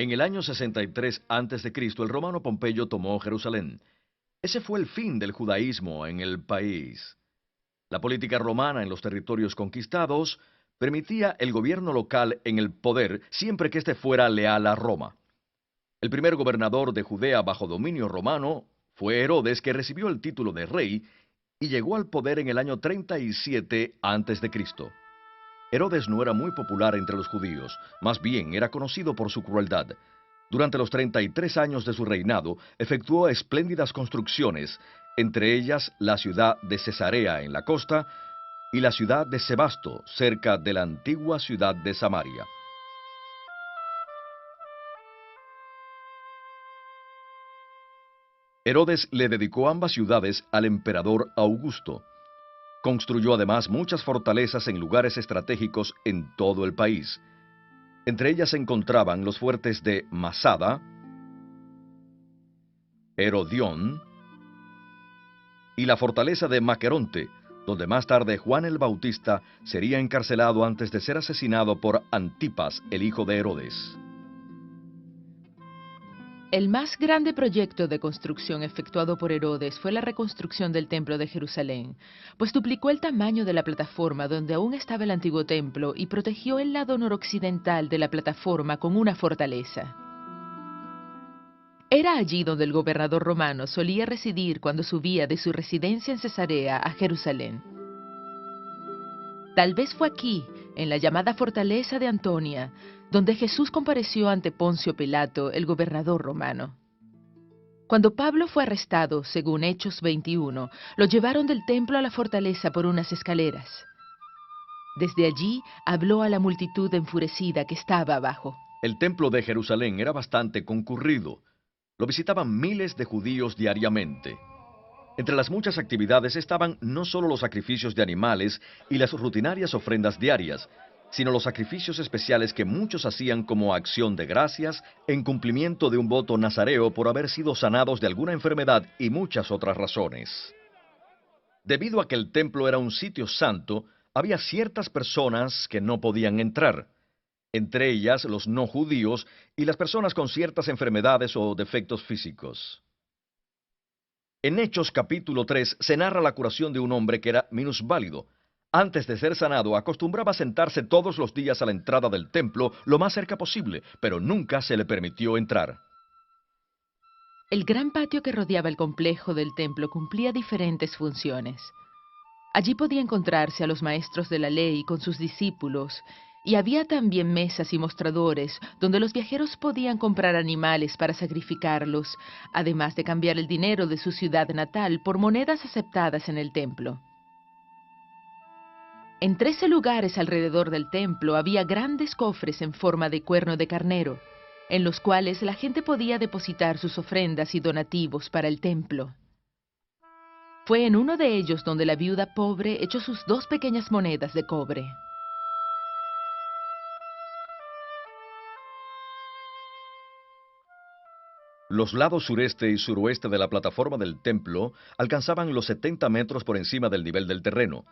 En el año 63 a.C., el romano Pompeyo tomó Jerusalén. Ese fue el fin del judaísmo en el país. La política romana en los territorios conquistados permitía el gobierno local en el poder siempre que éste fuera leal a Roma. El primer gobernador de Judea bajo dominio romano fue Herodes, que recibió el título de rey y llegó al poder en el año 37 a.C. Herodes no era muy popular entre los judíos, más bien era conocido por su crueldad. Durante los 33 años de su reinado, efectuó espléndidas construcciones, entre ellas la ciudad de Cesarea en la costa y la ciudad de Sebasto, cerca de la antigua ciudad de Samaria. Herodes le dedicó ambas ciudades al emperador Augusto. Construyó además muchas fortalezas en lugares estratégicos en todo el país. Entre ellas se encontraban los fuertes de Masada, Herodión y la fortaleza de Maqueronte, donde más tarde Juan el Bautista sería encarcelado antes de ser asesinado por Antipas, el hijo de Herodes. El más grande proyecto de construcción efectuado por Herodes fue la reconstrucción del Templo de Jerusalén, pues duplicó el tamaño de la plataforma donde aún estaba el antiguo templo y protegió el lado noroccidental de la plataforma con una fortaleza. Era allí donde el gobernador romano solía residir cuando subía de su residencia en Cesarea a Jerusalén. Tal vez fue aquí, en la llamada fortaleza de Antonia, donde Jesús compareció ante Poncio Pilato, el gobernador romano. Cuando Pablo fue arrestado, según Hechos 21, lo llevaron del templo a la fortaleza por unas escaleras. Desde allí habló a la multitud enfurecida que estaba abajo. El templo de Jerusalén era bastante concurrido. Lo visitaban miles de judíos diariamente. Entre las muchas actividades estaban no solo los sacrificios de animales y las rutinarias ofrendas diarias, sino los sacrificios especiales que muchos hacían como acción de gracias en cumplimiento de un voto nazareo por haber sido sanados de alguna enfermedad y muchas otras razones. Debido a que el templo era un sitio santo, había ciertas personas que no podían entrar, entre ellas los no judíos y las personas con ciertas enfermedades o defectos físicos. En Hechos capítulo 3 se narra la curación de un hombre que era minusválido. Antes de ser sanado, acostumbraba a sentarse todos los días a la entrada del templo lo más cerca posible, pero nunca se le permitió entrar. El gran patio que rodeaba el complejo del templo cumplía diferentes funciones. Allí podía encontrarse a los maestros de la ley con sus discípulos, y había también mesas y mostradores donde los viajeros podían comprar animales para sacrificarlos, además de cambiar el dinero de su ciudad natal por monedas aceptadas en el templo. En 13 lugares alrededor del templo había grandes cofres en forma de cuerno de carnero, en los cuales la gente podía depositar sus ofrendas y donativos para el templo. Fue en uno de ellos donde la viuda pobre echó sus 2 pequeñas monedas de cobre. Los lados sureste y suroeste de la plataforma del templo alcanzaban los 70 metros por encima del nivel del terreno.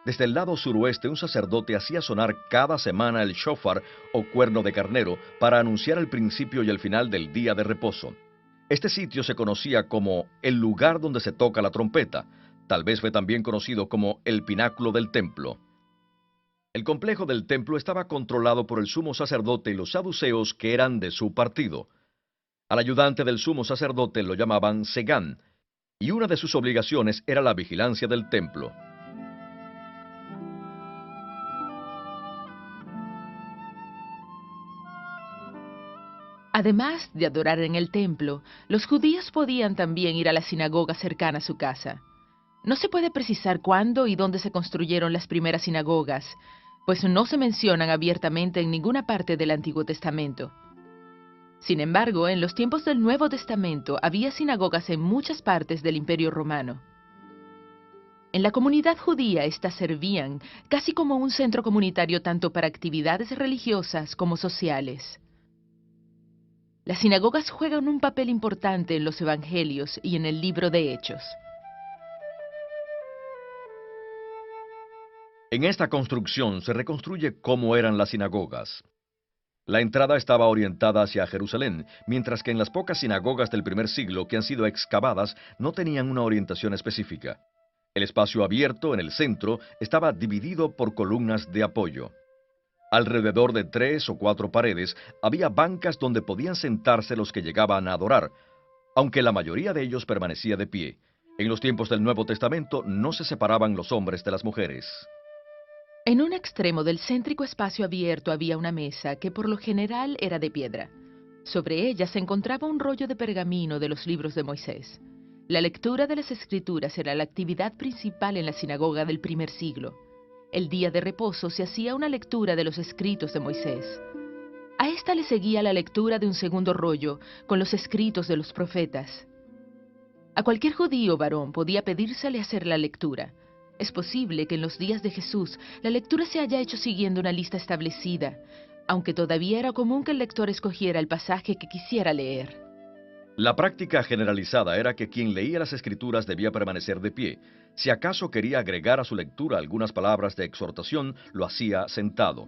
Desde el lado suroeste, un sacerdote hacía sonar cada semana el shofar o cuerno de carnero para anunciar el principio y el final del día de reposo. Este sitio se conocía como el lugar donde se toca la trompeta. Tal vez fue también conocido como el pináculo del templo. El complejo del templo estaba controlado por el sumo sacerdote y los saduceos que eran de su partido. Al ayudante del sumo sacerdote lo llamaban segán, y una de sus obligaciones era la vigilancia del templo. Además de adorar en el templo, los judíos podían también ir a la sinagoga cercana a su casa. No se puede precisar cuándo y dónde se construyeron las primeras sinagogas, pues no se mencionan abiertamente en ninguna parte del Antiguo Testamento. Sin embargo, en los tiempos del Nuevo Testamento había sinagogas en muchas partes del Imperio Romano. En la comunidad judía estas servían casi como un centro comunitario tanto para actividades religiosas como sociales. Las sinagogas juegan un papel importante en los Evangelios y en el libro de Hechos. En esta construcción se reconstruye cómo eran las sinagogas. La entrada estaba orientada hacia Jerusalén, mientras que en las pocas sinagogas del primer siglo que han sido excavadas no tenían una orientación específica. El espacio abierto en el centro estaba dividido por columnas de apoyo. Alrededor de 3 o 4 paredes había bancas donde podían sentarse los que llegaban a adorar, aunque la mayoría de ellos permanecía de pie. En los tiempos del Nuevo Testamento no se separaban los hombres de las mujeres. En un extremo del céntrico espacio abierto había una mesa que por lo general era de piedra. Sobre ella se encontraba un rollo de pergamino de los libros de Moisés. La lectura de las Escrituras era la actividad principal en la sinagoga del primer siglo. El día de reposo se hacía una lectura de los escritos de Moisés. A esta le seguía la lectura de un segundo rollo con los escritos de los profetas. A cualquier judío varón podía pedírsele hacer la lectura. Es posible que en los días de Jesús la lectura se haya hecho siguiendo una lista establecida, aunque todavía era común que el lector escogiera el pasaje que quisiera leer. La práctica generalizada era que quien leía las Escrituras debía permanecer de pie. Si acaso quería agregar a su lectura algunas palabras de exhortación, lo hacía sentado.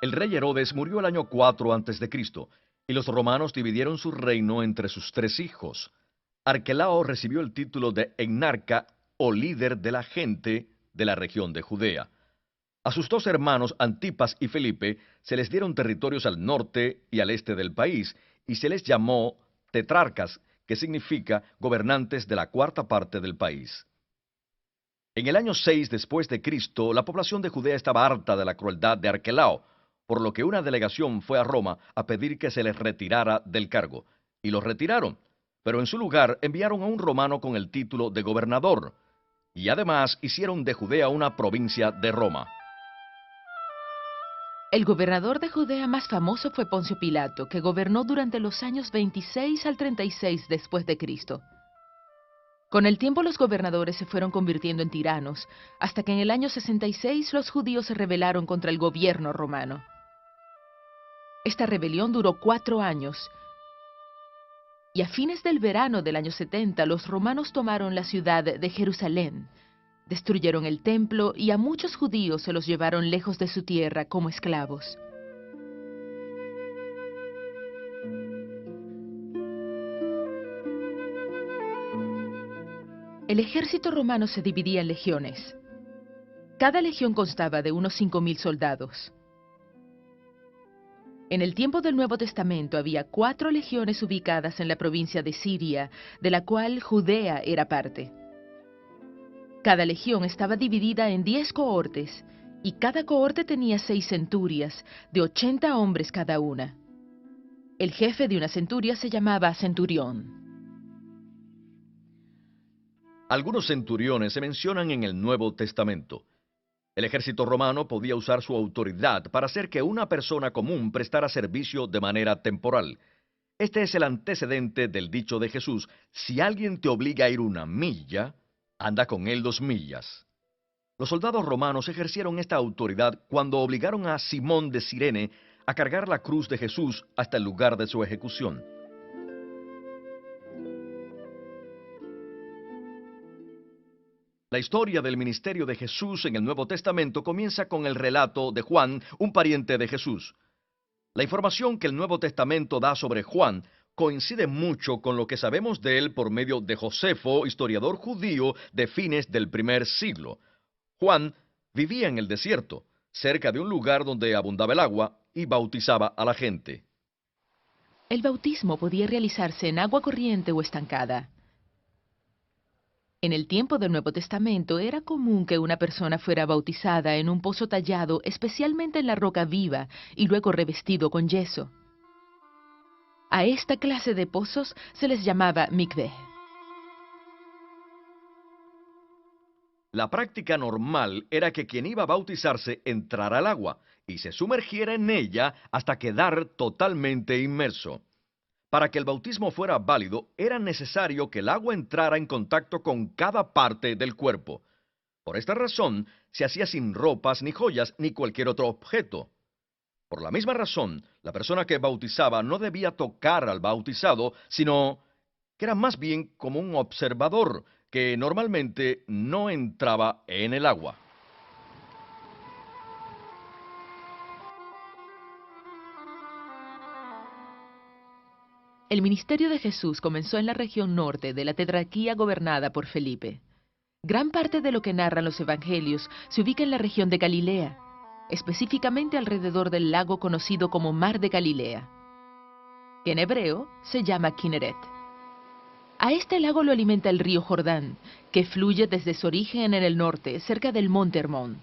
El rey Herodes murió el año 4 a.C., y los romanos dividieron su reino entre sus 3 hijos. Arquelao recibió el título de etnarca o líder de la gente de la región de Judea. A sus 2 hermanos, Antipas y Felipe, se les dieron territorios al norte y al este del país, y se les llamó tetrarcas, que significa gobernantes de la 4ª parte del país. En el año 6 después de Cristo, la población de Judea estaba harta de la crueldad de Arquelao, por lo que una delegación fue a Roma a pedir que se les retirara del cargo, y los retiraron, pero en su lugar enviaron a un romano con el título de gobernador, y además hicieron de Judea una provincia de Roma. El gobernador de Judea más famoso fue Poncio Pilato, que gobernó durante los años 26 al 36 después de Cristo. Con el tiempo los gobernadores se fueron convirtiendo en tiranos, hasta que en el año 66 los judíos se rebelaron contra el gobierno romano. Esta rebelión duró 4 años, y a fines del verano del año 70 los romanos tomaron la ciudad de Jerusalén, destruyeron el templo y a muchos judíos se los llevaron lejos de su tierra como esclavos. El ejército romano se dividía en legiones. Cada legión constaba de unos 5.000 soldados. En el tiempo del Nuevo Testamento había 4 legiones ubicadas en la provincia de Siria, de la cual Judea era parte. Cada legión estaba dividida en 10 cohortes, y cada cohorte tenía 6 centurias, de 80 hombres cada una. El jefe de una centuria se llamaba centurión. Algunos centuriones se mencionan en el Nuevo Testamento. El ejército romano podía usar su autoridad para hacer que una persona común prestara servicio de manera temporal. Este es el antecedente del dicho de Jesús: si alguien te obliga a ir 1 milla, anda con él 2 millas. Los soldados romanos ejercieron esta autoridad cuando obligaron a Simón de Cirene a cargar la cruz de Jesús hasta el lugar de su ejecución. La historia del ministerio de Jesús en el Nuevo Testamento comienza con el relato de Juan, un pariente de Jesús. La información que el Nuevo Testamento da sobre Juan coincide mucho con lo que sabemos de él por medio de Josefo, historiador judío de fines del primer siglo. Juan vivía en el desierto, cerca de un lugar donde abundaba el agua, y bautizaba a la gente. El bautismo podía realizarse en agua corriente o estancada. En el tiempo del Nuevo Testamento era común que una persona fuera bautizada en un pozo tallado especialmente en la roca viva y luego revestido con yeso. A esta clase de pozos se les llamaba mikveh. La práctica normal era que quien iba a bautizarse entrara al agua y se sumergiera en ella hasta quedar totalmente inmerso. Para que el bautismo fuera válido, era necesario que el agua entrara en contacto con cada parte del cuerpo. Por esta razón, se hacía sin ropas, ni joyas, ni cualquier otro objeto. Por la misma razón, la persona que bautizaba no debía tocar al bautizado, sino que era más bien como un observador, que normalmente no entraba en el agua. El ministerio de Jesús comenzó en la región norte de la tetrarquía gobernada por Felipe. Gran parte de lo que narran los evangelios se ubica en la región de Galilea, específicamente alrededor del lago conocido como Mar de Galilea, que en hebreo se llama Kinneret. A este lago lo alimenta el río Jordán, que fluye desde su origen en el norte, cerca del monte Hermón.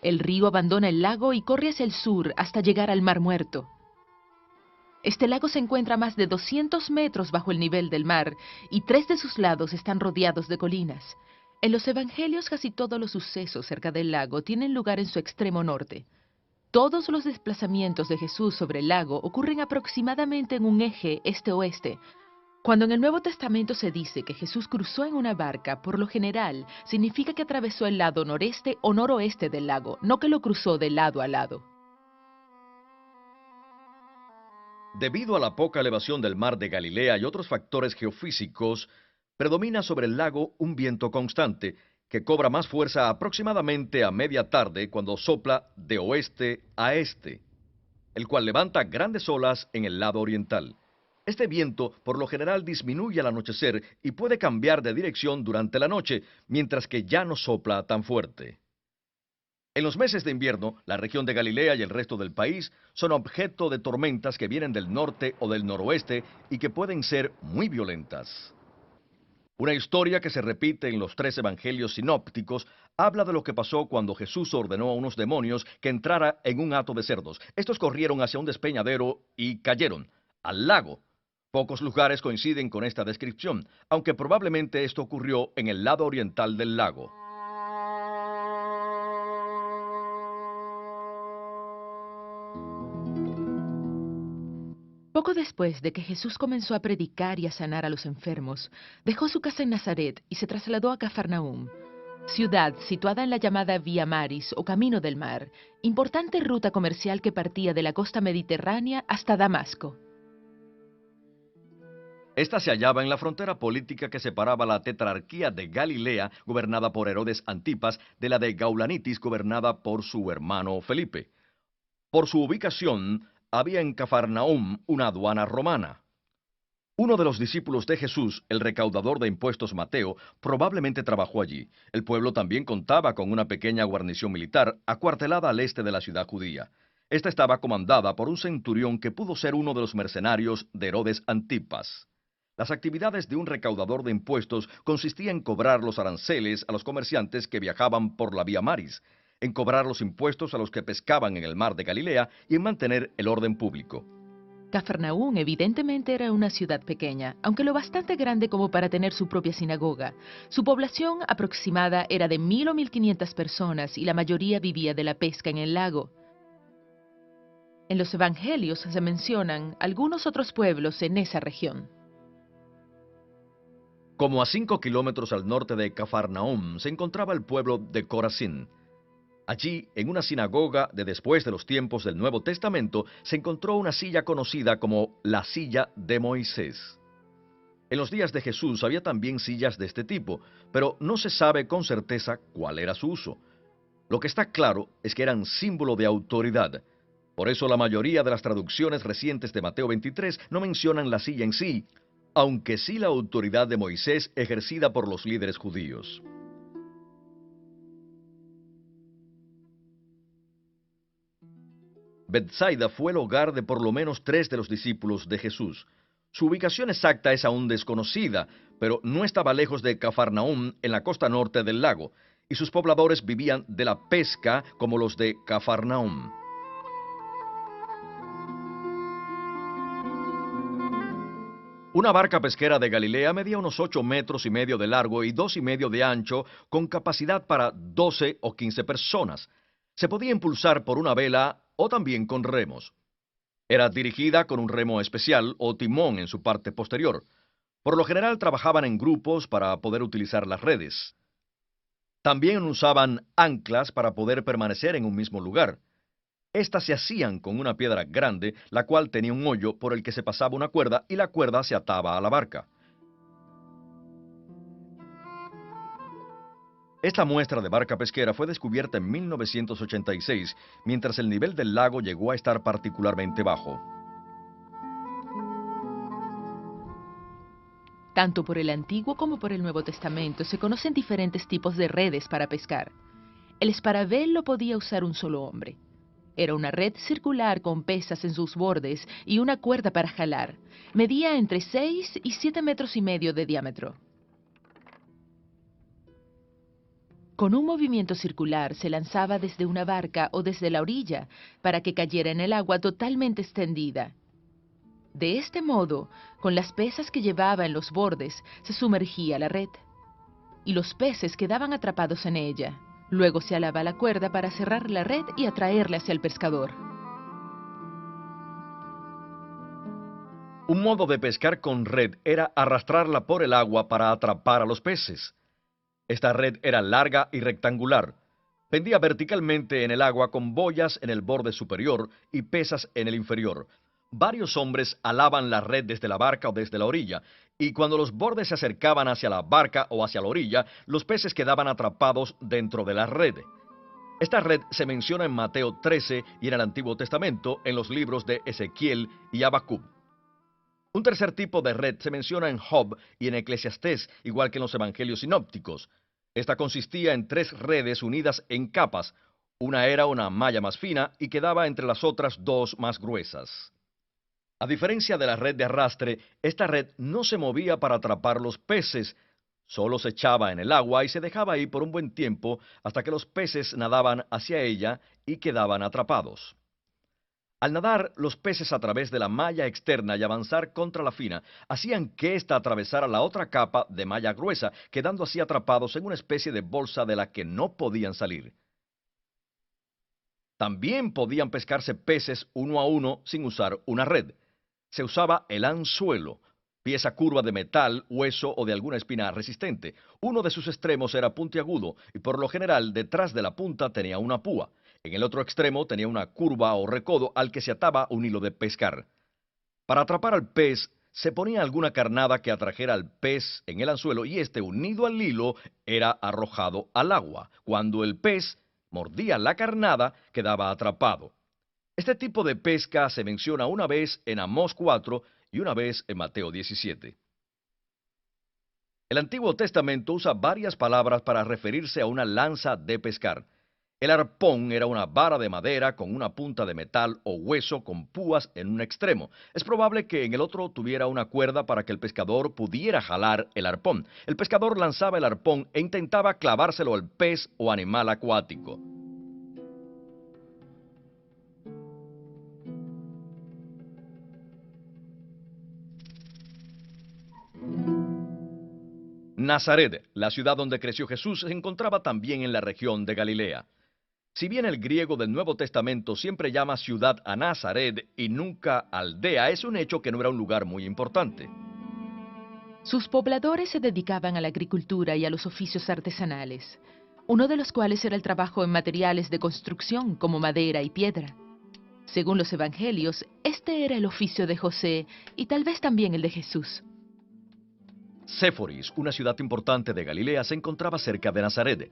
El río abandona el lago y corre hacia el sur hasta llegar al Mar Muerto. Este lago se encuentra a más de 200 metros bajo el nivel del mar y 3 de sus lados están rodeados de colinas. En los evangelios casi todos los sucesos cerca del lago tienen lugar en su extremo norte. Todos los desplazamientos de Jesús sobre el lago ocurren aproximadamente en un eje este-oeste. Cuando en el Nuevo Testamento se dice que Jesús cruzó en una barca, por lo general significa que atravesó el lado noreste o noroeste del lago, no que lo cruzó de lado a lado. Debido a la poca elevación del mar de Galilea y otros factores geofísicos, predomina sobre el lago un viento constante que cobra más fuerza aproximadamente a media tarde cuando sopla de oeste a este, el cual levanta grandes olas en el lado oriental. Este viento por lo general disminuye al anochecer y puede cambiar de dirección durante la noche, mientras que ya no sopla tan fuerte. En los meses de invierno, la región de Galilea y el resto del país son objeto de tormentas que vienen del norte o del noroeste y que pueden ser muy violentas. Una historia que se repite en los 3 evangelios sinópticos habla de lo que pasó cuando Jesús ordenó a unos demonios que entrara en un hato de cerdos. Estos corrieron hacia un despeñadero y cayeron al lago. Pocos lugares coinciden con esta descripción, aunque probablemente esto ocurrió en el lado oriental del lago. Poco después de que Jesús comenzó a predicar y a sanar a los enfermos, dejó su casa en Nazaret y se trasladó a Cafarnaúm, ciudad situada en la llamada Vía Maris o Camino del Mar, importante ruta comercial que partía de la costa mediterránea hasta Damasco. Esta se hallaba en la frontera política que separaba la tetrarquía de Galilea, gobernada por Herodes Antipas, de la de Gaulanitis, gobernada por su hermano Felipe. Por su ubicación, había en Cafarnaúm una aduana romana. Uno de los discípulos de Jesús, el recaudador de impuestos Mateo, probablemente trabajó allí. El pueblo también contaba con una pequeña guarnición militar acuartelada al este de la ciudad judía. Esta estaba comandada por un centurión que pudo ser uno de los mercenarios de Herodes Antipas. Las actividades de un recaudador de impuestos consistían en cobrar los aranceles a los comerciantes que viajaban por la Vía Maris, en cobrar los impuestos a los que pescaban en el mar de Galilea y en mantener el orden público. Cafarnaúm evidentemente era una ciudad pequeña, aunque lo bastante grande como para tener su propia sinagoga. Su población aproximada era de 1.000 o 1.500 personas y la mayoría vivía de la pesca en el lago. En los evangelios se mencionan algunos otros pueblos en esa región. Como a 5 kilómetros al norte de Cafarnaúm se encontraba el pueblo de Corazín. Allí, en una sinagoga de después de los tiempos del Nuevo Testamento, se encontró una silla conocida como la silla de Moisés. En los días de Jesús había también sillas de este tipo, pero no se sabe con certeza cuál era su uso. Lo que está claro es que eran símbolo de autoridad. Por eso la mayoría de las traducciones recientes de Mateo 23 no mencionan la silla en sí, aunque sí la autoridad de Moisés ejercida por los líderes judíos. Betsaida fue el hogar de por lo menos 3 de los discípulos de Jesús. Su ubicación exacta es aún desconocida, pero no estaba lejos de Cafarnaúm en la costa norte del lago, y sus pobladores vivían de la pesca como los de Cafarnaúm. Una barca pesquera de Galilea medía unos 8,5 metros de largo y 2,5 de ancho, con capacidad para 12 o 15 personas. Se podía impulsar por una vela o también con remos. Era dirigida con un remo especial o timón en su parte posterior. Por lo general trabajaban en grupos para poder utilizar las redes. También usaban anclas para poder permanecer en un mismo lugar. Estas se hacían con una piedra grande, la cual tenía un hoyo por el que se pasaba una cuerda y la cuerda se ataba a la barca. Esta muestra de barca pesquera fue descubierta en 1986, mientras el nivel del lago llegó a estar particularmente bajo. Tanto por el Antiguo como por el Nuevo Testamento se conocen diferentes tipos de redes para pescar. El esparabel lo podía usar un solo hombre. Era una red circular con pesas en sus bordes y una cuerda para jalar. Medía entre 6 y 7 metros y medio de diámetro. Con un movimiento circular se lanzaba desde una barca o desde la orilla para que cayera en el agua totalmente extendida. De este modo, con las pesas que llevaba en los bordes, se sumergía la red y los peces quedaban atrapados en ella. Luego se alaba la cuerda para cerrar la red y atraerla hacia el pescador. Un modo de pescar con red era arrastrarla por el agua para atrapar a los peces. Esta red era larga y rectangular. Pendía verticalmente en el agua con boyas en el borde superior y pesas en el inferior. Varios hombres alaban la red desde la barca o desde la orilla, y cuando los bordes se acercaban hacia la barca o hacia la orilla, los peces quedaban atrapados dentro de la red. Esta red se menciona en Mateo 13 y en el Antiguo Testamento en los libros de Ezequiel y Habacuc. Un tercer tipo de red se menciona en Job y en Eclesiastés, igual que en los evangelios sinópticos. Esta consistía en 3 redes unidas en capas. Una era una malla más fina y quedaba entre las otras 2 más gruesas. A diferencia de la red de arrastre, esta red no se movía para atrapar los peces, solo se echaba en el agua y se dejaba ahí por un buen tiempo hasta que los peces nadaban hacia ella y quedaban atrapados. Al nadar los peces a través de la malla externa y avanzar contra la fina, hacían que ésta atravesara la otra capa de malla gruesa, quedando así atrapados en una especie de bolsa de la que no podían salir. También podían pescarse peces uno a uno sin usar una red. Se usaba el anzuelo, pieza curva de metal, hueso o de alguna espina resistente. Uno de sus extremos era puntiagudo y por lo general detrás de la punta tenía una púa. En el otro extremo tenía una curva o recodo al que se ataba un hilo de pescar. Para atrapar al pez, se ponía alguna carnada que atrajera al pez en el anzuelo y este, unido al hilo, era arrojado al agua. Cuando el pez mordía la carnada, quedaba atrapado. Este tipo de pesca se menciona una vez en Amós 4 y una vez en Mateo 17. El Antiguo Testamento usa varias palabras para referirse a una lanza de pescar. El arpón era una vara de madera con una punta de metal o hueso con púas en un extremo. Es probable que en el otro tuviera una cuerda para que el pescador pudiera jalar el arpón. El pescador lanzaba el arpón e intentaba clavárselo al pez o animal acuático. Nazaret, la ciudad donde creció Jesús, se encontraba también en la región de Galilea. Si bien el griego del Nuevo Testamento siempre llama ciudad a Nazaret y nunca aldea, es un hecho que no era un lugar muy importante. Sus pobladores se dedicaban a la agricultura y a los oficios artesanales, uno de los cuales era el trabajo en materiales de construcción como madera y piedra. Según los evangelios, este era el oficio de José y tal vez también el de Jesús. Séforis, una ciudad importante de Galilea, se encontraba cerca de Nazaret.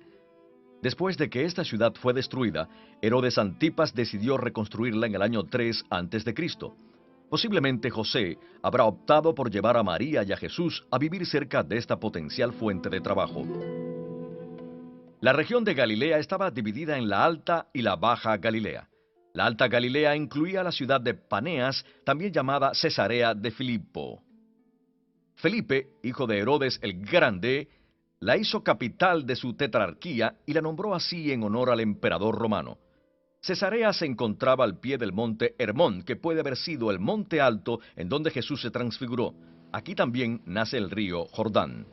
Después de que esta ciudad fue destruida, Herodes Antipas decidió reconstruirla en el año 3 a.C. Posiblemente José habrá optado por llevar a María y a Jesús a vivir cerca de esta potencial fuente de trabajo. La región de Galilea estaba dividida en la Alta y la Baja Galilea. La Alta Galilea incluía la ciudad de Paneas, también llamada Cesarea de Filipo. Felipe, hijo de Herodes el Grande, la hizo capital de su tetrarquía y la nombró así en honor al emperador romano. Cesarea se encontraba al pie del monte Hermón, que puede haber sido el monte alto en donde Jesús se transfiguró. Aquí también nace el río Jordán.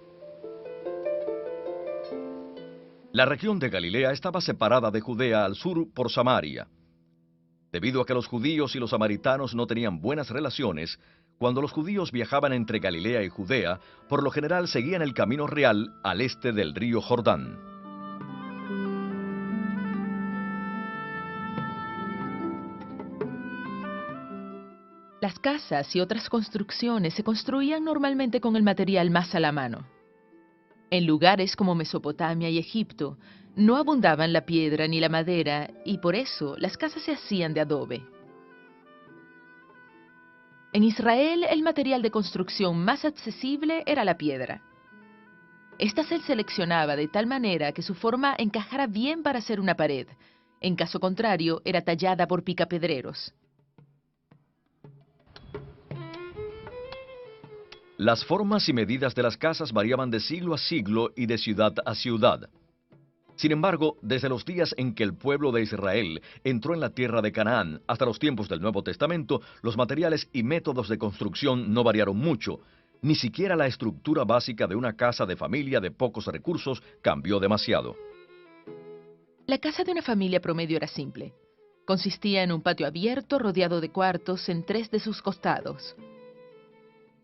La región de Galilea estaba separada de Judea al sur por Samaria. Debido a que los judíos y los samaritanos no tenían buenas relaciones, cuando los judíos viajaban entre Galilea y Judea, por lo general seguían el camino real al este del río Jordán. Las casas y otras construcciones se construían normalmente con el material más a la mano. En lugares como Mesopotamia y Egipto, no abundaban la piedra ni la madera y por eso las casas se hacían de adobe. En Israel, el material de construcción más accesible era la piedra. Esta se seleccionaba de tal manera que su forma encajara bien para hacer una pared. En caso contrario, era tallada por picapedreros. Las formas y medidas de las casas variaban de siglo a siglo y de ciudad a ciudad. Sin embargo, desde los días en que el pueblo de Israel entró en la tierra de Canaán hasta los tiempos del Nuevo Testamento, los materiales y métodos de construcción no variaron mucho. Ni siquiera la estructura básica de una casa de familia de pocos recursos cambió demasiado. La casa de una familia promedio era simple. Consistía en un patio abierto rodeado de cuartos en 3 de sus costados.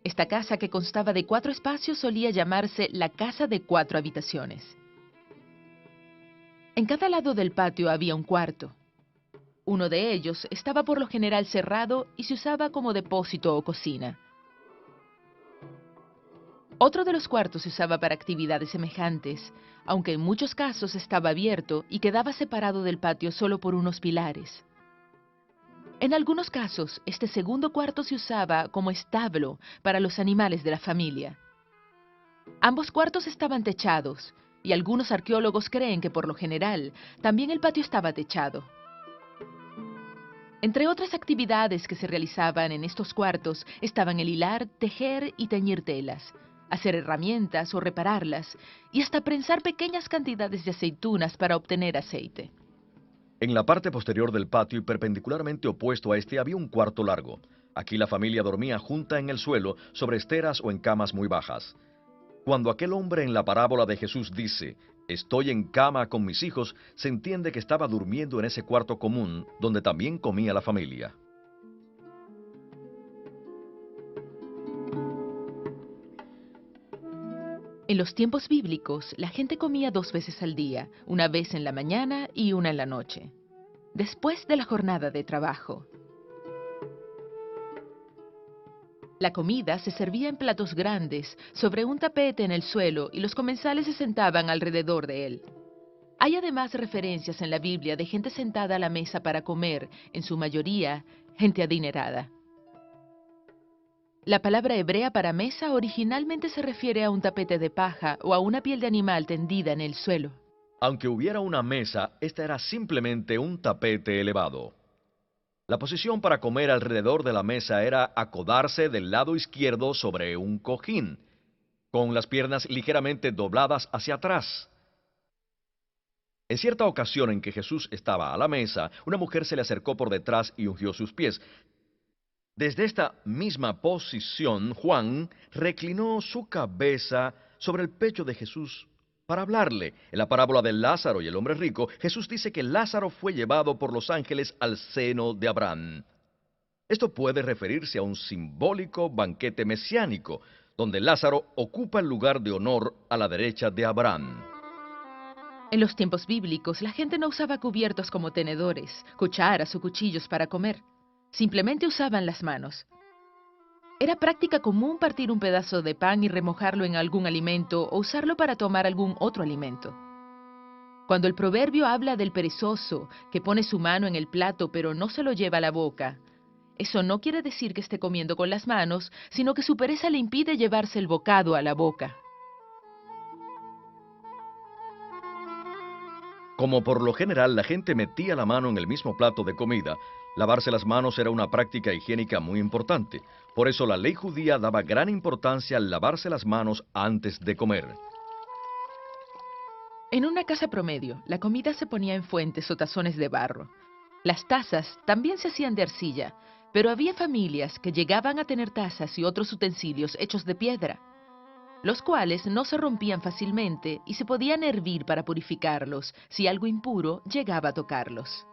Esta casa, que constaba de 4 espacios, solía llamarse la casa de 4 habitaciones. En cada lado del patio había un cuarto. Uno de ellos estaba por lo general cerrado y se usaba como depósito o cocina. Otro de los cuartos se usaba para actividades semejantes, aunque en muchos casos estaba abierto y quedaba separado del patio solo por unos pilares. En algunos casos, este segundo cuarto se usaba como establo para los animales de la familia. Ambos cuartos estaban techados, y algunos arqueólogos creen que por lo general también el patio estaba techado. Entre otras actividades que se realizaban en estos cuartos estaban el hilar, tejer y teñir telas, hacer herramientas o repararlas, y hasta prensar pequeñas cantidades de aceitunas para obtener aceite. En la parte posterior del patio y perpendicularmente opuesto a este había un cuarto largo. Aquí la familia dormía junta en el suelo, sobre esteras o en camas muy bajas. Cuando aquel hombre en la parábola de Jesús dice, «Estoy en cama con mis hijos», se entiende que estaba durmiendo en ese cuarto común, donde también comía la familia. En los tiempos bíblicos, la gente comía 2 veces al día, una vez en la mañana y una en la noche, después de la jornada de trabajo. La comida se servía en platos grandes, sobre un tapete en el suelo, y los comensales se sentaban alrededor de él. Hay además referencias en la Biblia de gente sentada a la mesa para comer, en su mayoría, gente adinerada. La palabra hebrea para mesa originalmente se refiere a un tapete de paja o a una piel de animal tendida en el suelo. Aunque hubiera una mesa, esta era simplemente un tapete elevado. La posición para comer alrededor de la mesa era acodarse del lado izquierdo sobre un cojín, con las piernas ligeramente dobladas hacia atrás. En cierta ocasión en que Jesús estaba a la mesa, una mujer se le acercó por detrás y ungió sus pies. Desde esta misma posición, Juan reclinó su cabeza sobre el pecho de Jesús para hablarle. En la parábola de Lázaro y el hombre rico, Jesús dice que Lázaro fue llevado por los ángeles al seno de Abraham. Esto puede referirse a un simbólico banquete mesiánico, donde Lázaro ocupa el lugar de honor a la derecha de Abraham. En los tiempos bíblicos, la gente no usaba cubiertos como tenedores, cucharas o cuchillos para comer. Simplemente usaban las manos. Era práctica común partir un pedazo de pan y remojarlo en algún alimento o usarlo para tomar algún otro alimento. Cuando el proverbio habla del perezoso que pone su mano en el plato pero no se lo lleva a la boca, eso no quiere decir que esté comiendo con las manos, sino que su pereza le impide llevarse el bocado a la boca. Como por lo general la gente metía la mano en el mismo plato de comida, lavarse las manos era una práctica higiénica muy importante. Por eso la ley judía daba gran importancia al lavarse las manos antes de comer. En una casa promedio, la comida se ponía en fuentes o tazones de barro. Las tazas también se hacían de arcilla, pero había familias que llegaban a tener tazas y otros utensilios hechos de piedra, los cuales no se rompían fácilmente y se podían hervir para purificarlos si algo impuro llegaba a tocarlos.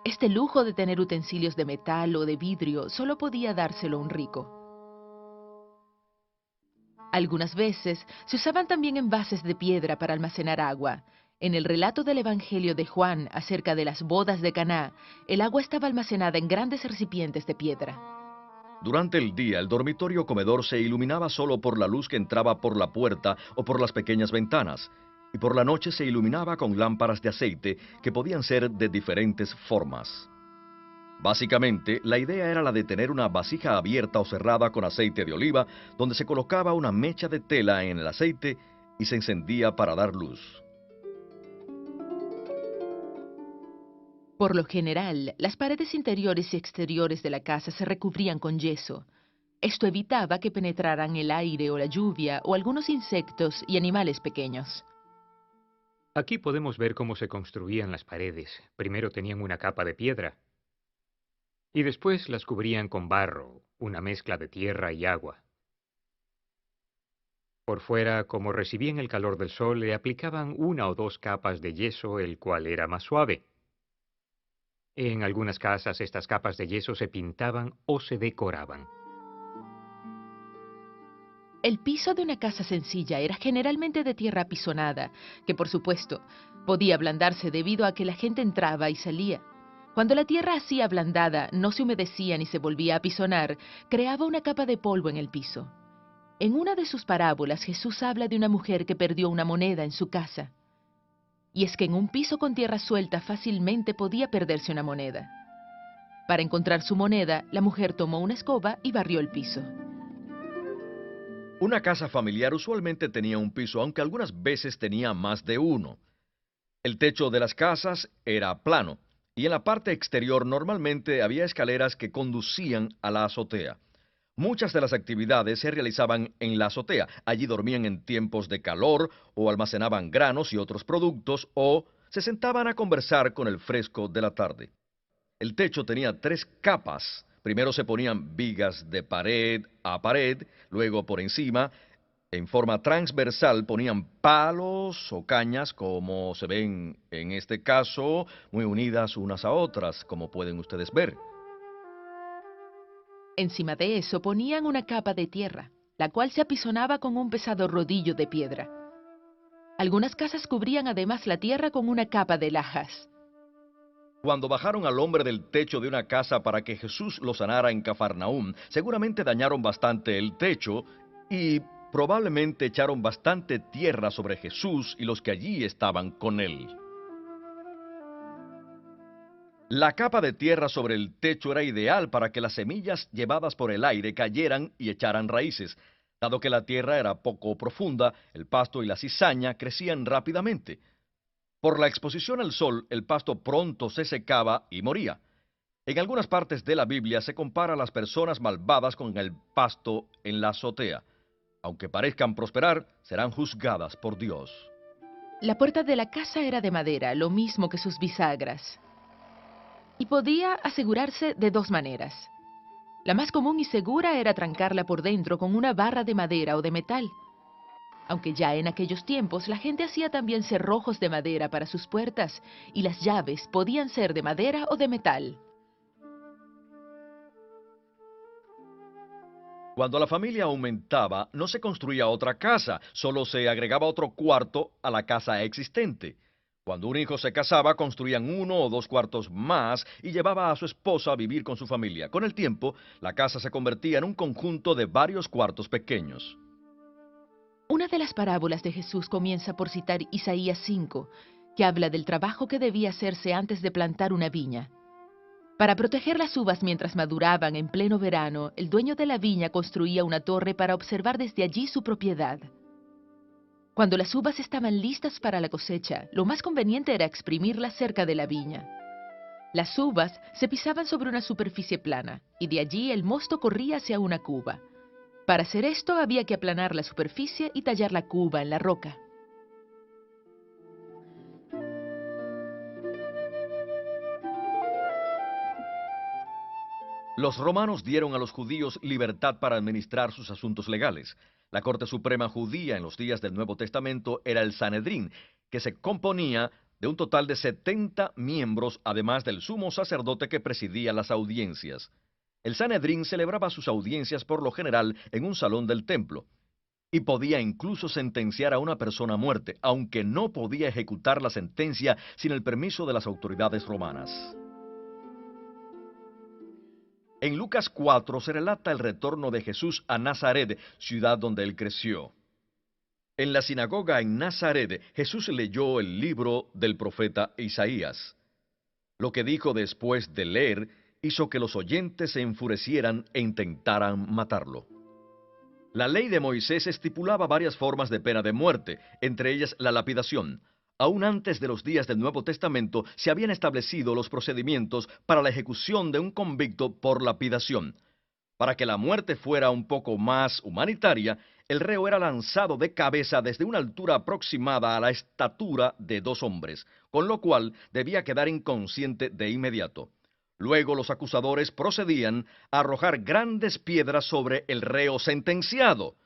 Este lujo de tener utensilios de metal o de vidrio solo podía dárselo un rico. Algunas veces se usaban también envases de piedra para almacenar agua. En el relato del Evangelio de Juan acerca de las bodas de Caná, el agua estaba almacenada en grandes recipientes de piedra. Durante el día, el dormitorio comedor se iluminaba solo por la luz que entraba por la puerta o por las pequeñas ventanas, y por la noche se iluminaba con lámparas de aceite que podían ser de diferentes formas. Básicamente, la idea era la de tener una vasija abierta o cerrada con aceite de oliva, donde se colocaba una mecha de tela en el aceite y se encendía para dar luz. Por lo general, las paredes interiores y exteriores de la casa se recubrían con yeso. Esto evitaba que penetraran el aire o la lluvia o algunos insectos y animales pequeños. Aquí podemos ver cómo se construían las paredes. Primero tenían una capa de piedra y después las cubrían con barro, una mezcla de tierra y agua. Por fuera, como recibían el calor del sol, le aplicaban una o dos capas de yeso, el cual era más suave. En algunas casas estas capas de yeso se pintaban o se decoraban. El piso de una casa sencilla era generalmente de tierra apisonada, que por supuesto podía ablandarse debido a que la gente entraba y salía. Cuando la tierra así ablandada no se humedecía ni se volvía a apisonar, creaba una capa de polvo en el piso. En una de sus parábolas Jesús habla de una mujer que perdió una moneda en su casa. Y es que en un piso con tierra suelta fácilmente podía perderse una moneda. Para encontrar su moneda, la mujer tomó una escoba y barrió el piso. Una casa familiar usualmente tenía un piso, aunque algunas veces tenía más de uno. El techo de las casas era plano, y en la parte exterior normalmente había escaleras que conducían a la azotea. Muchas de las actividades se realizaban en la azotea. Allí dormían en tiempos de calor, o almacenaban granos y otros productos, o se sentaban a conversar con el fresco de la tarde. El techo tenía tres capas. Primero se ponían vigas de pared a pared, luego por encima, en forma transversal, ponían palos o cañas, como se ven en este caso, muy unidas unas a otras, como pueden ustedes ver. Encima de eso ponían una capa de tierra, la cual se apisonaba con un pesado rodillo de piedra. Algunas casas cubrían además la tierra con una capa de lajas. Cuando bajaron al hombre del techo de una casa para que Jesús lo sanara en Cafarnaúm, seguramente dañaron bastante el techo y probablemente echaron bastante tierra sobre Jesús y los que allí estaban con él. La capa de tierra sobre el techo era ideal para que las semillas llevadas por el aire cayeran y echaran raíces. Dado que la tierra era poco profunda, el pasto y la cizaña crecían rápidamente. Por la exposición al sol, el pasto pronto se secaba y moría. En algunas partes de la Biblia se compara a las personas malvadas con el pasto en la azotea. Aunque parezcan prosperar, serán juzgadas por Dios. La puerta de la casa era de madera, lo mismo que sus bisagras. Y podía asegurarse de dos maneras. La más común y segura era trancarla por dentro con una barra de madera o de metal. Aunque ya en aquellos tiempos la gente hacía también cerrojos de madera para sus puertas y las llaves podían ser de madera o de metal. Cuando la familia aumentaba, no se construía otra casa, solo se agregaba otro cuarto a la casa existente. Cuando un hijo se casaba, construían uno o dos cuartos más y llevaba a su esposa a vivir con su familia. Con el tiempo, la casa se convertía en un conjunto de varios cuartos pequeños. Una de las parábolas de Jesús comienza por citar Isaías 5, que habla del trabajo que debía hacerse antes de plantar una viña. Para proteger las uvas mientras maduraban en pleno verano, el dueño de la viña construía una torre para observar desde allí su propiedad. Cuando las uvas estaban listas para la cosecha, lo más conveniente era exprimirlas cerca de la viña. Las uvas se pisaban sobre una superficie plana, y de allí el mosto corría hacia una cuba. Para hacer esto había que aplanar la superficie y tallar la cuba en la roca. Los romanos dieron a los judíos libertad para administrar sus asuntos legales. La Corte Suprema judía en los días del Nuevo Testamento era el Sanedrín, que se componía de un total de 70 miembros, además del sumo sacerdote que presidía las audiencias. El Sanedrín celebraba sus audiencias por lo general en un salón del templo, y podía incluso sentenciar a una persona a muerte, aunque no podía ejecutar la sentencia sin el permiso de las autoridades romanas. En Lucas 4 se relata el retorno de Jesús a Nazaret, ciudad donde él creció. En la sinagoga en Nazaret, Jesús leyó el libro del profeta Isaías. Lo que dijo después de leer hizo que los oyentes se enfurecieran e intentaran matarlo. La ley de Moisés estipulaba varias formas de pena de muerte, entre ellas la lapidación. Aún antes de los días del Nuevo Testamento se habían establecido los procedimientos para la ejecución de un convicto por lapidación. Para que la muerte fuera un poco más humanitaria, el reo era lanzado de cabeza desde una altura aproximada a la estatura de 2 hombres, con lo cual debía quedar inconsciente de inmediato. Luego los acusadores procedían a arrojar grandes piedras sobre el reo sentenciado,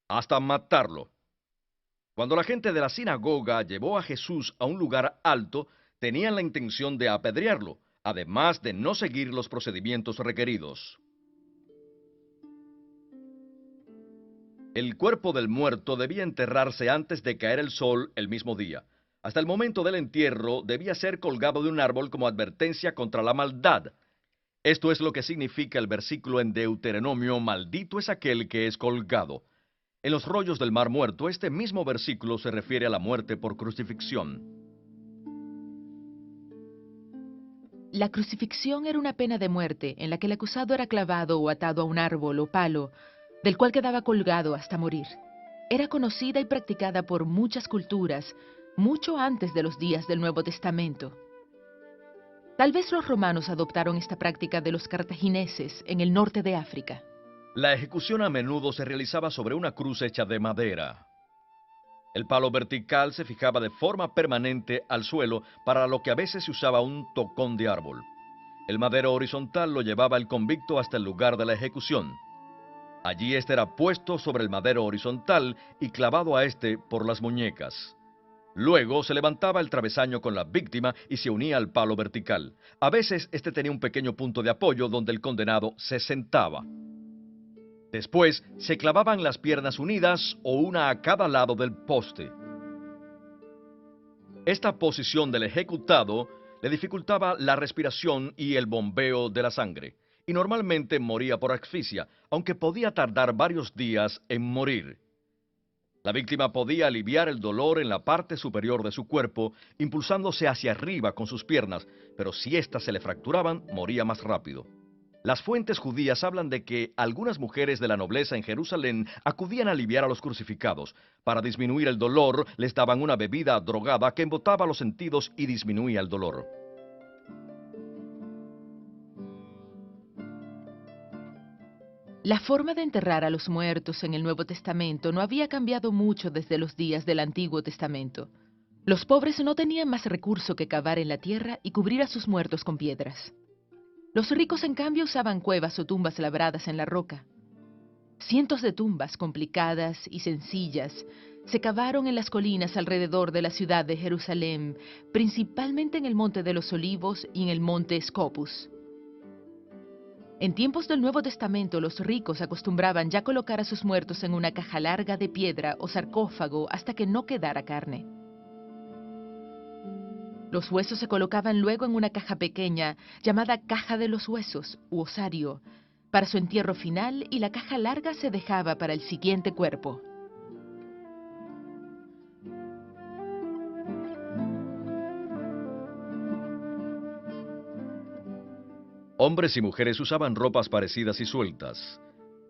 hasta matarlo. Cuando la gente de la sinagoga llevó a Jesús a un lugar alto, tenían la intención de apedrearlo, además de no seguir los procedimientos requeridos. El cuerpo del muerto debía enterrarse antes de caer el sol el mismo día. Hasta el momento del entierro debía ser colgado de un árbol como advertencia contra la maldad. Esto es lo que significa el versículo en Deuteronomio: maldito es aquel que es colgado. En los rollos del Mar Muerto, este mismo versículo se refiere a la muerte por crucifixión. La crucifixión era una pena de muerte en la que el acusado era clavado o atado a un árbol o palo, del cual quedaba colgado hasta morir. Era conocida y practicada por muchas culturas, mucho antes de los días del Nuevo Testamento. Tal vez los romanos adoptaron esta práctica de los cartagineses en el norte de África. La ejecución a menudo se realizaba sobre una cruz hecha de madera. El palo vertical se fijaba de forma permanente al suelo, para lo que a veces se usaba un tocón de árbol. El madero horizontal lo llevaba el convicto hasta el lugar de la ejecución. Allí éste era puesto sobre el madero horizontal y clavado a éste por las muñecas. Luego se levantaba el travesaño con la víctima y se unía al palo vertical. A veces este tenía un pequeño punto de apoyo donde el condenado se sentaba. Después se clavaban las piernas unidas o una a cada lado del poste. Esta posición del ejecutado le dificultaba la respiración y el bombeo de la sangre, y normalmente moría por asfixia, aunque podía tardar varios días en morir. La víctima podía aliviar el dolor en la parte superior de su cuerpo, impulsándose hacia arriba con sus piernas, pero si éstas se le fracturaban, moría más rápido. Las fuentes judías hablan de que algunas mujeres de la nobleza en Jerusalén acudían a aliviar a los crucificados. Para disminuir el dolor, les daban una bebida drogada que embotaba los sentidos y disminuía el dolor. La forma de enterrar a los muertos en el Nuevo Testamento no había cambiado mucho desde los días del Antiguo Testamento. Los pobres no tenían más recurso que cavar en la tierra y cubrir a sus muertos con piedras. Los ricos, en cambio, usaban cuevas o tumbas labradas en la roca. Cientos de tumbas complicadas y sencillas se cavaron en las colinas alrededor de la ciudad de Jerusalén, principalmente en el Monte de los Olivos y en el Monte Scopus. En tiempos del Nuevo Testamento, los ricos acostumbraban ya colocar a sus muertos en una caja larga de piedra o sarcófago hasta que no quedara carne. Los huesos se colocaban luego en una caja pequeña llamada caja de los huesos u osario para su entierro final, y la caja larga se dejaba para el siguiente cuerpo. Hombres y mujeres usaban ropas parecidas y sueltas.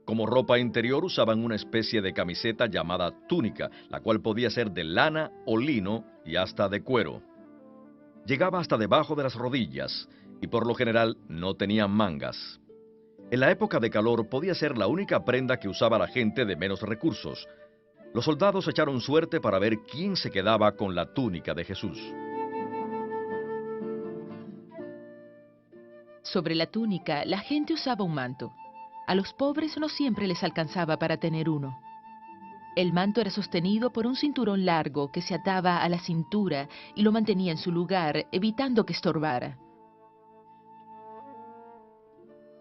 Como ropa interior usaban una especie de camiseta llamada túnica, la cual podía ser de lana o lino y hasta de cuero. Llegaba hasta debajo de las rodillas y por lo general no tenían mangas. En la época de calor podía ser la única prenda que usaba la gente de menos recursos. Los soldados echaron suerte para ver quién se quedaba con la túnica de Jesús. Sobre la túnica, la gente usaba un manto. A los pobres no siempre les alcanzaba para tener uno. El manto era sostenido por un cinturón largo que se ataba a la cintura y lo mantenía en su lugar, evitando que estorbara.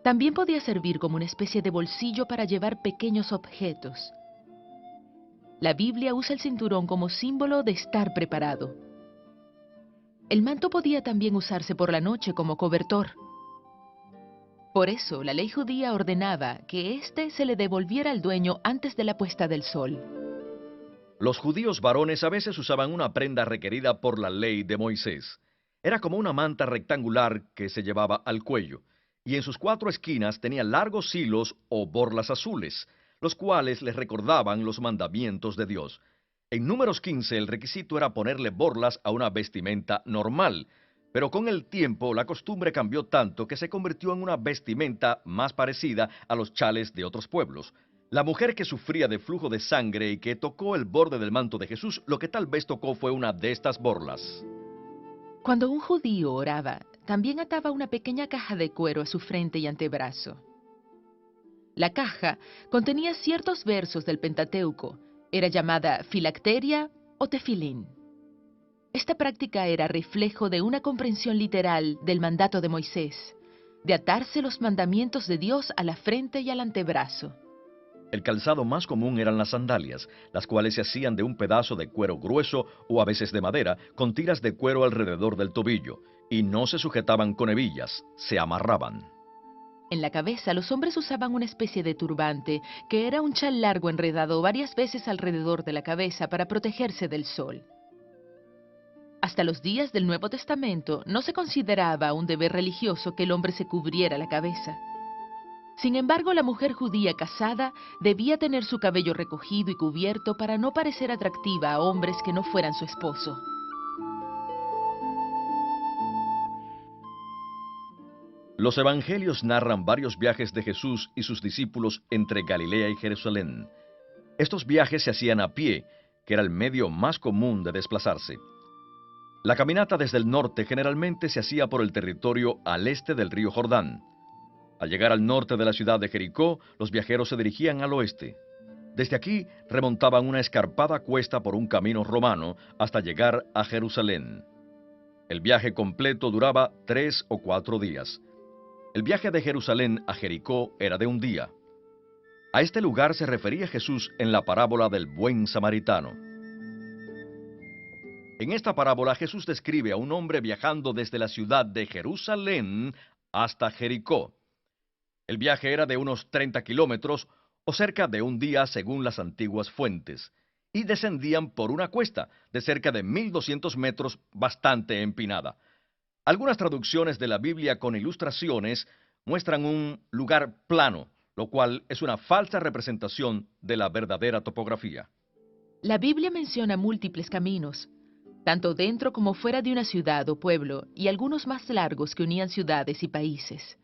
También podía servir como una especie de bolsillo para llevar pequeños objetos. La Biblia usa el cinturón como símbolo de estar preparado. El manto podía también usarse por la noche como cobertor. Por eso, la ley judía ordenaba que éste se le devolviera al dueño antes de la puesta del sol. Los judíos varones a veces usaban una prenda requerida por la ley de Moisés. Era como una manta rectangular que se llevaba al cuello. y en sus 4 esquinas tenía largos hilos o borlas azules, los cuales les recordaban los mandamientos de Dios. En Números 15 el requisito era ponerle borlas a una vestimenta normal, pero con el tiempo la costumbre cambió tanto que se convirtió en una vestimenta más parecida a los chales de otros pueblos. La mujer que sufría de flujo de sangre y que tocó el borde del manto de Jesús, lo que tal vez tocó fue una de estas borlas. Cuando un judío oraba, también ataba una pequeña caja de cuero a su frente y antebrazo. La caja contenía ciertos versos del Pentateuco. Era llamada filacteria o tefilín. Esta práctica era reflejo de una comprensión literal del mandato de Moisés, de atarse los mandamientos de Dios a la frente y al antebrazo. El calzado más común eran las sandalias, las cuales se hacían de un pedazo de cuero grueso o a veces de madera, con tiras de cuero alrededor del tobillo, y no se sujetaban con hebillas, se amarraban. En la cabeza los hombres usaban una especie de turbante, que era un chal largo enredado varias veces alrededor de la cabeza para protegerse del sol. Hasta los días del Nuevo Testamento no se consideraba un deber religioso que el hombre se cubriera la cabeza. Sin embargo, la mujer judía casada debía tener su cabello recogido y cubierto para no parecer atractiva a hombres que no fueran su esposo. Los evangelios narran varios viajes de Jesús y sus discípulos entre Galilea y Jerusalén. Estos viajes se hacían a pie, que era el medio más común de desplazarse. La caminata desde el norte generalmente se hacía por el territorio al este del río Jordán. Al llegar al norte de la ciudad de Jericó, los viajeros se dirigían al oeste. Desde aquí remontaban una escarpada cuesta por un camino romano hasta llegar a Jerusalén. El viaje completo duraba 3 o 4 días. El viaje de Jerusalén a Jericó era de un día. A este lugar se refería Jesús en la parábola del buen samaritano. En esta parábola Jesús describe a un hombre viajando desde la ciudad de Jerusalén hasta Jericó. El viaje era de unos 30 kilómetros o cerca de un día según las antiguas fuentes, y descendían por una cuesta de cerca de 1200 metros bastante empinada. Algunas traducciones de la Biblia con ilustraciones muestran un lugar plano, lo cual es una falsa representación de la verdadera topografía. La Biblia menciona múltiples caminos, tanto dentro como fuera de una ciudad o pueblo, y algunos más largos que unían ciudades y países.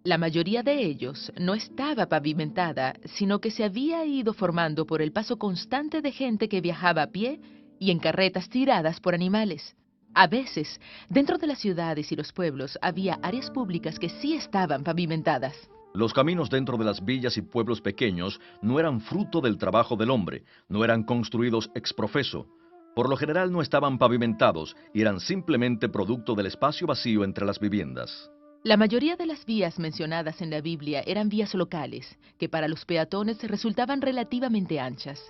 La mayoría de ellos no estaba pavimentada, sino que se había ido formando por el paso constante de gente que viajaba a pie y en carretas tiradas por animales. A veces, dentro de las ciudades y los pueblos había áreas públicas que sí estaban pavimentadas. Los caminos dentro de las villas y pueblos pequeños no eran fruto del trabajo del hombre, no eran construidos ex profeso. Por lo general no estaban pavimentados y eran simplemente producto del espacio vacío entre las viviendas. La mayoría de las vías mencionadas en la Biblia eran vías locales, que para los peatones resultaban relativamente anchas.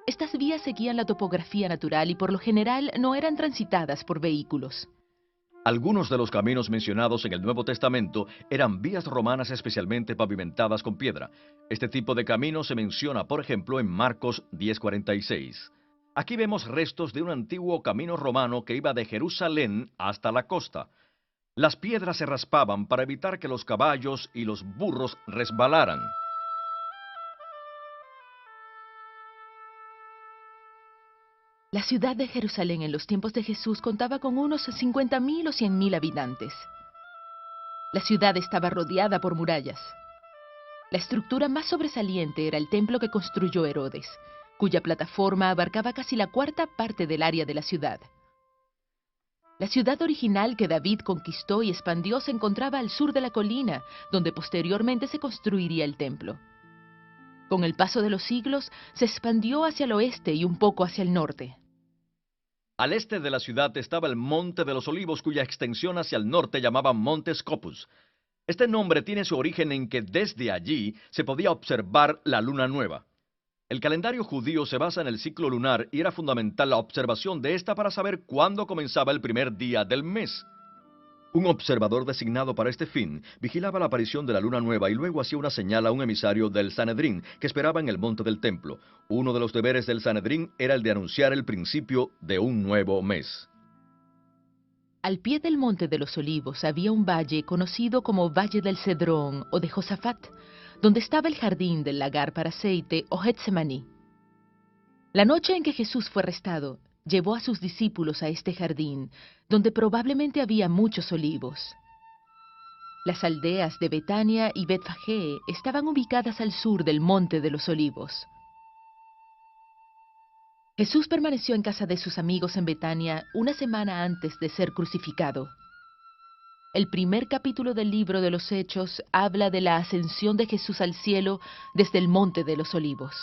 Estas vías seguían la topografía natural y por lo general no eran transitadas por vehículos. Algunos de los caminos mencionados en el Nuevo Testamento eran vías romanas especialmente pavimentadas con piedra. Este tipo de camino se menciona, por ejemplo, en Marcos 10:46. Aquí vemos restos de un antiguo camino romano que iba de Jerusalén hasta la costa. Las piedras se raspaban para evitar que los caballos y los burros resbalaran. La ciudad de Jerusalén en los tiempos de Jesús contaba con unos 50,000 o 100,000 habitantes. La ciudad estaba rodeada por murallas. La estructura más sobresaliente era el templo que construyó Herodes, cuya plataforma abarcaba casi la cuarta parte del área de la ciudad. La ciudad original que David conquistó y expandió se encontraba al sur de la colina, donde posteriormente se construiría el templo. Con el paso de los siglos, se expandió hacia el oeste y un poco hacia el norte. Al este de la ciudad estaba el Monte de los Olivos, cuya extensión hacia el norte llamaban Monte Scopus. Este nombre tiene su origen en que desde allí se podía observar la luna nueva. El calendario judío se basa en el ciclo lunar y era fundamental la observación de esta para saber cuándo comenzaba el primer día del mes. Un observador designado para este fin vigilaba la aparición de la luna nueva y luego hacía una señal a un emisario del Sanedrín que esperaba en el monte del templo. Uno de los deberes del Sanedrín era el de anunciar el principio de un nuevo mes. Al pie del Monte de los Olivos había un valle conocido como Valle del Cedrón o de Josafat, donde estaba el jardín del lagar para aceite o Getsemaní. La noche en que Jesús fue arrestado, llevó a sus discípulos a este jardín, donde probablemente había muchos olivos. Las aldeas de Betania y Betfagé estaban ubicadas al sur del Monte de los Olivos. Jesús permaneció en casa de sus amigos en Betania una semana antes de ser crucificado. El primer capítulo del libro de los Hechos habla de la ascensión de Jesús al cielo desde el Monte de los Olivos.